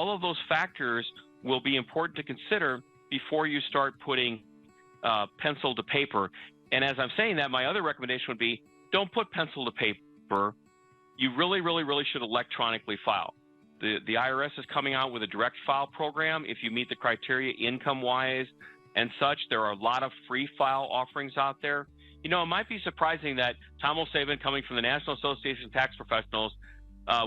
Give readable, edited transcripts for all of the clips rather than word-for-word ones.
all of those factors will be important to consider before you start putting pencil to paper. And as I'm saying that, my other recommendation would be don't put pencil to paper. You really, really, really should electronically file. The IRS is coming out with a direct file program. If you meet the criteria income-wise and such, there are a lot of free file offerings out there. You know, it might be surprising that Tom O'Savin, coming from the National Association of Tax Professionals,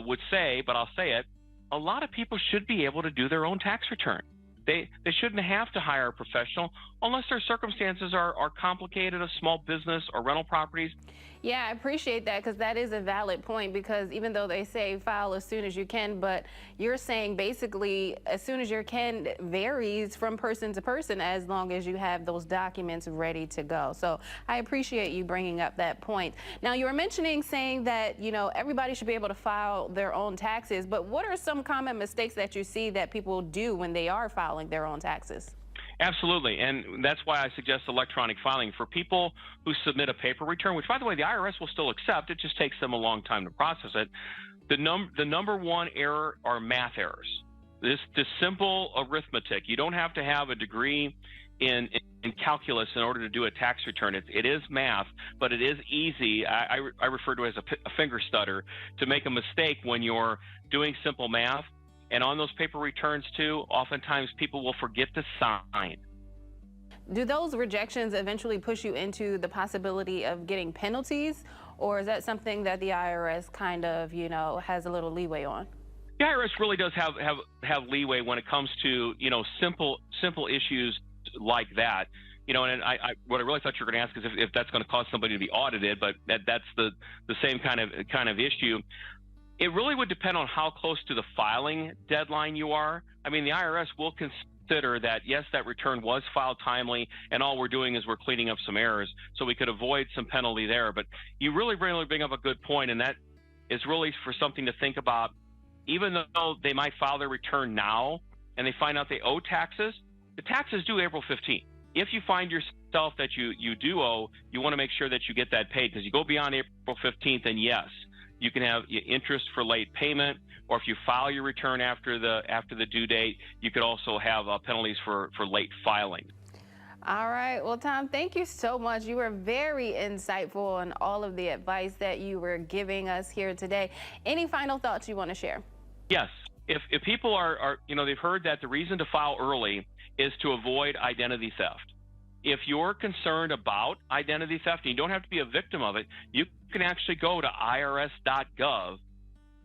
would say, but I'll say it, a lot of people should be able to do their own tax return. They shouldn't have to hire a professional unless their circumstances are complicated, a small business or rental properties. Yeah, I appreciate that, because that is a valid point, because even though they say file as soon as you can, but you're saying basically as soon as you can varies from person to person as long as you have those documents ready to go. So I appreciate you bringing up that point. Now, you were mentioning saying that, you know, everybody should be able to file their own taxes, but what are some common mistakes that you see that people do when they are filing their own taxes? Absolutely, and that's why I suggest electronic filing. For people who submit a paper return, which, by the way, the IRS will still accept, it just takes them a long time to process it. The number one error are math errors. This simple arithmetic. You don't have to have a degree in calculus in order to do a tax return. It is math, but it is easy. I refer to it as a finger stutter, to make a mistake when you're doing simple math. And on those paper returns, too, oftentimes people will forget to sign. Do those rejections eventually push you into the possibility of getting penalties, or is that something that the IRS kind of, you know, has a little leeway on? The IRS really does have leeway when it comes to, you know, simple issues like that. You know, and what I really thought you were going to ask is if that's going to cause somebody to be audited, but that's the same kind of issue. It really would depend on how close to the filing deadline you are. I mean, the IRS will consider that, yes, that return was filed timely, and all we're doing is we're cleaning up some errors, so we could avoid some penalty there. But you really bring up a good point, and that is really for something to think about. Even though they might file their return now and they find out they owe taxes, the taxes due April 15th. If you find yourself that you do owe, you want to make sure that you get that paid, because you go beyond April 15th, and yes, you can have interest for late payment, or if you file your return after the due date, you could also have penalties for late filing. All right. Well, Tom, thank you so much. You were very insightful on all of the advice that you were giving us here today. Any final thoughts you want to share? Yes. If people are, you know, they've heard that the reason to file early is to avoid identity theft. If you're concerned about identity theft, and you don't have to be a victim of it, you can actually go to irs.gov,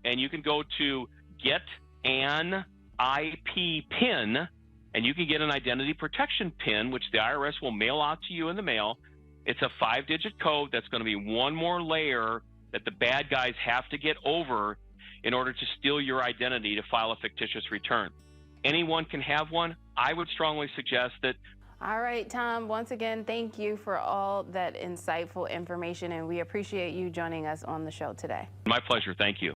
and you can go to get an IP PIN, and you can get an identity protection PIN, which the IRS will mail out to you in the mail. It's a 5-digit code that's going to be one more layer that the bad guys have to get over in order to steal your identity to file a fictitious return. Anyone can have one. I would strongly suggest that. All right, Tom, once again, thank you for all that insightful information, and we appreciate you joining us on the show today. My pleasure. Thank you.